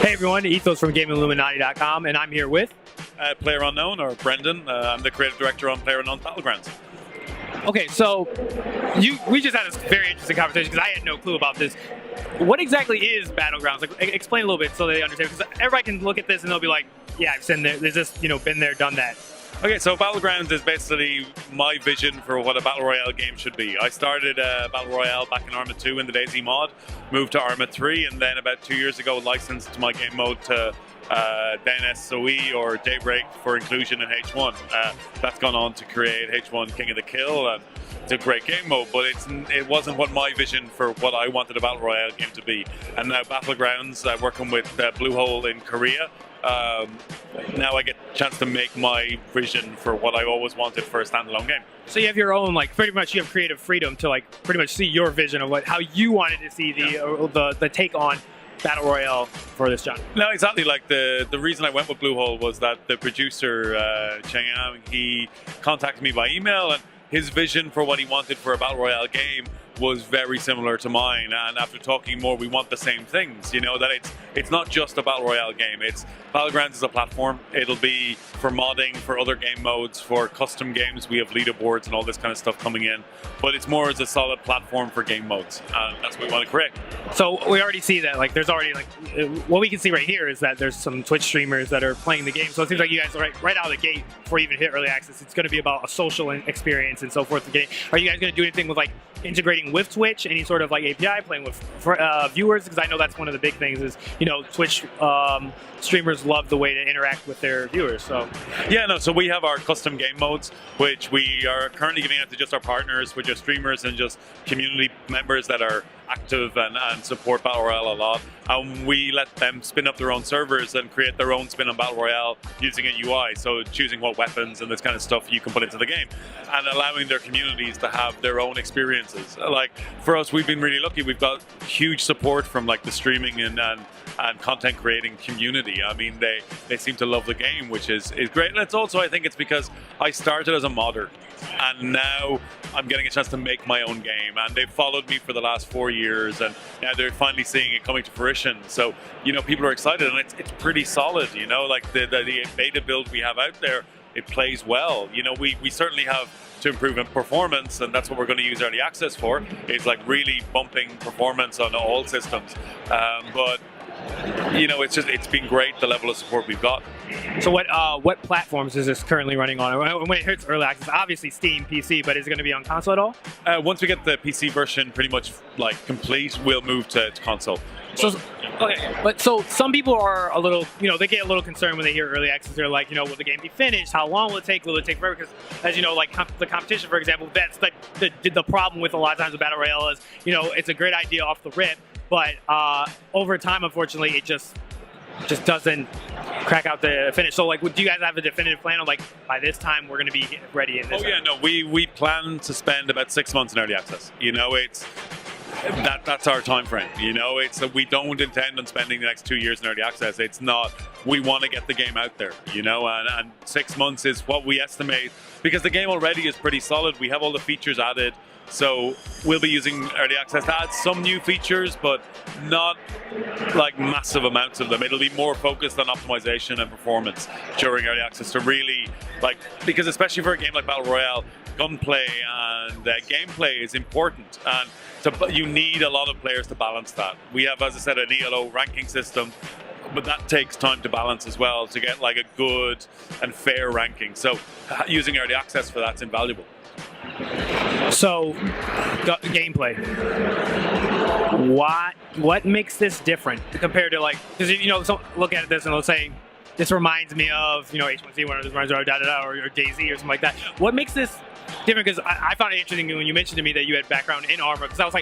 Hey everyone, Ethos from GameIlluminati.com, and I'm here with PlayerUnknown, or Brendan. I'm the creative director on PlayerUnknown Battlegrounds. Okay, so we just had this very interesting conversation because I had no clue about this. What exactly is Battlegrounds? Like, explain a little bit so they understand, because everybody can look at this and they'll be like, yeah, I've seen there. There's just, been there, done that. Okay, so Battlegrounds is basically my vision for what a Battle Royale game should be. I started Battle Royale back in Arma 2 in the DayZ mod, moved to Arma 3, and then about 2 years ago licensed my game mode to then SOE or Daybreak for inclusion in H1. That's gone on to create H1 King of the Kill, and it's a great game mode, but it wasn't what my vision for what I wanted a Battle Royale game to be. And now Battlegrounds, working with Bluehole in Korea, now I get a chance to make my vision for what I always wanted for a standalone game. So you have your own, pretty much you have creative freedom to pretty much see your vision of how you wanted to see the take on Battle Royale for this genre. No, exactly. The reason I went with Bluehole was that the producer, Cheng Yang, he contacted me by email, and his vision for what he wanted for a Battle Royale game was very similar to mine, and after talking more, we want the same things. That it's not just a Battle Royale game. Battlegrounds is a platform. It'll be for modding, for other game modes, for custom games. We have leaderboards and all this kind of stuff coming in, but it's more as a solid platform for game modes, and that's what we want to create. So we already see that there's already what we can see right here is that there's some Twitch streamers that are playing the game. So it seems like you guys are right out of the gate before you even hit early access. It's going to be about a social experience and so forth. Are you guys going to do anything with integrating with Twitch, any sort of API, playing with viewers? Because I know that's one of the big things is, Twitch streamers love the way to interact with their viewers. So so we have our custom game modes, which we are currently giving out to just our partners, which are streamers and just community members that are active and support Battle Royale a lot. And we let them spin up their own servers and create their own spin on Battle Royale using a UI, so choosing what weapons and this kind of stuff you can put into the game, and allowing their communities to have their own experiences. For us, we've been really lucky. We've got huge support from the streaming and content creating community. I mean, they seem to love the game, which is great. And it's also, I think it's because I started as a modder, and now I'm getting a chance to make my own game, and they've followed me for the last 4 years, and now they're finally seeing it coming to fruition. So people are excited, and it's pretty solid. The beta build we have out there, it plays well. We certainly have to improve in performance, and that's what we're going to use early access for. It's really bumping performance on all systems, but it's been great, the level of support we've got. So what platforms is this currently running on? When it hits early access, obviously Steam, PC, but is it going to be on console at all? Once we get the PC version pretty much complete, we'll move to console. But so some people are a little, they get a little concerned when they hear early access. They're like, will the game be finished? How long will it take? Will it take forever? Because as you know, the competition, for example, that's the problem with a lot of times with Battle Royale is, it's a great idea off the rip, but over time, unfortunately, it just doesn't crack out the finish. So do you guys have a definitive plan of by this time we're going to be ready in this? We plan to spend about 6 months in early access. That's our time frame. We don't intend on spending the next 2 years in early access. It's not. We want to get the game out there, and 6 months is what we estimate, because the game already is pretty solid. We have all the features added, so we'll be using early access to add some new features, but not massive amounts of them. It'll be more focused on optimization and performance during early access to really because especially for a game like Battle Royale, gunplay and gameplay is important, and you need a lot of players to balance that. We have, as I said, an ELO ranking system, but that takes time to balance as well to get a good and fair ranking. So using early access for that's invaluable. So gameplay, what makes this different compared to because so look at this and let's say this reminds me of H1Z1, or this reminds me of or DayZ or something like that. What makes this different? Because I found it interesting when you mentioned to me that you had background in Arma, because I was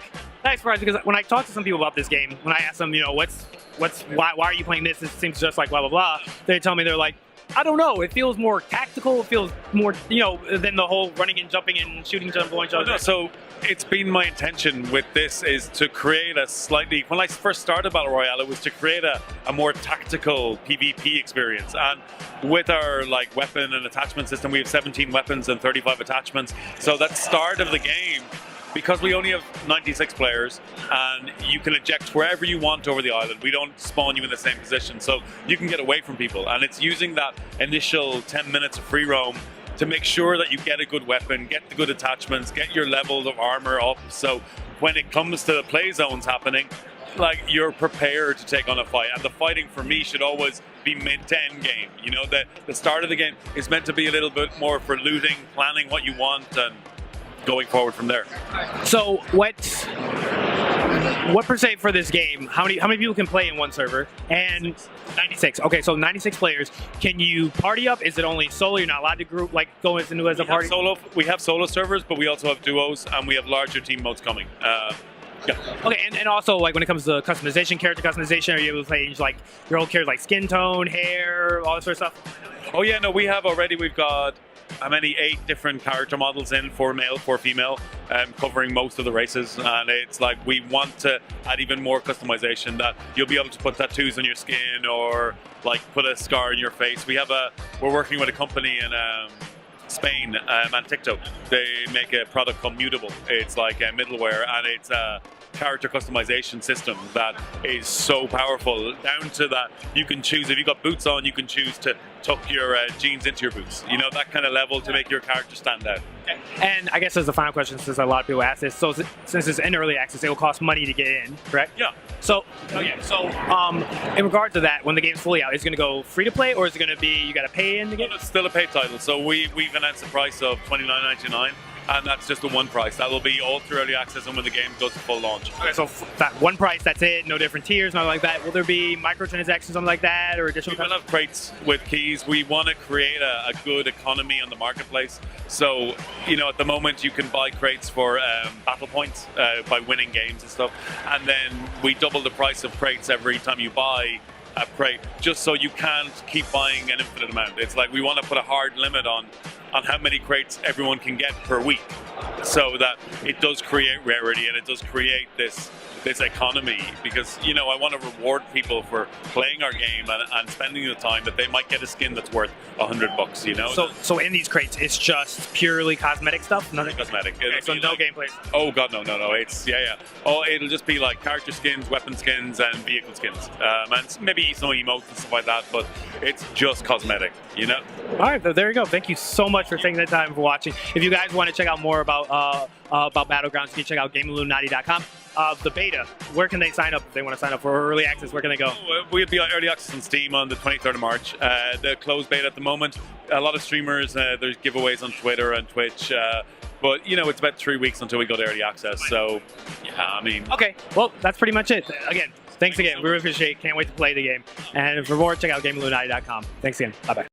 that's surprised, because when I talked to some people about this game, when I asked them, why are you playing this? This seems just like blah blah blah. They tell me they're like, I don't know. It feels more tactical. It feels more, than the whole running and jumping and shooting, blowing each other. So it's been my intention with this is to create a slightly. When I first started Battle Royale, it was to create a more tactical PvP experience. And with our weapon and attachment system, we have 17 weapons and 35 attachments. So that start of the game because we only have 96 players, and you can eject wherever you want over the island. We don't spawn you in the same position, so you can get away from people. And it's using that initial 10 minutes of free roam to make sure that you get a good weapon, get the good attachments, get your levels of armor up, so when it comes to the play zones happening, like, you're prepared to take on a fight. And the fighting for me should always be mid to end game. You know, the start of the game is meant to be a little bit more for looting, planning what you want, and going forward from there. So what per se for this game? How many people can play in one server? And 96. Okay, so 96 players. Can you party up? Is it only solo? You're not allowed to group go into as a party. We have solo servers, but we also have duos, and we have larger team modes coming. Yeah. Okay, and also, like, when it comes to customization, character customization, are you able to change like your old character, like skin tone, hair, all that sort of stuff? Oh yeah, no, we have already. We've got how many? 8 different character models in, 4 male, 4 female, covering most of the races. And it's like we want to add even more customization, that you'll be able to put tattoos on your skin or like put a scar in your face. We're working with a company in Spain and TikTok. They make a product called Mutable. It's like a middleware, and it's a character customization system that is so powerful, down to that you can choose, if you got boots on, you can choose to tuck your jeans into your boots. You know, that kind of level to make your character stand out. And I guess as the final question, since a lot of people ask this, so since it's in early access, it will cost money to get in, correct? Yeah. So, in regard to that, when the game's fully out, is it going to go free to play, or is it going to be you got to pay in the game? It's still a paid title, so we've announced the price of $29.99, and that's just the one price. That will be all through early access and when the game goes to full launch. Okay, so that one price, that's it, no different tiers, nothing like that. Will there be microtransactions, something like that, or additional? We will have crates with keys. We want to create a good economy on the marketplace. So, you know, at the moment you can buy crates for battle points by winning games and stuff, and then we double the price of crates every time you buy a crate, just so you can't keep buying an infinite amount. It's like we want to put a hard limit on how many crates everyone can get per week, so that it does create rarity and it does create this economy, because, you know, I want to reward people for playing our game and spending the time that they might get a skin that's worth $100, you know? So in these crates, it's just purely cosmetic stuff? Nothing cosmetic. Okay, so no like, gameplay? Oh god, no. It's, yeah. Oh, it'll just be like character skins, weapon skins, and vehicle skins. And maybe some emotes and stuff like that, but it's just cosmetic, you know? All right, there you go. Thank you so much for taking the time for watching. If you guys want to check out more about Battlegrounds, you can check out GameIlluminati.com. The beta, where can they sign up if they want to sign up for early access? Where can they go? We'll be on early access on Steam on the 23rd of March. The closed beta at the moment, a lot of streamers, there's giveaways on Twitter and Twitch, but, you know, it's about 3 weeks until we go to early access, so, yeah, I mean... Okay, well, that's pretty much it. Again, thanks again. We really appreciate it. Can't wait to play the game. And for more, check out GameIlluminati.com. Thanks again. Bye-bye.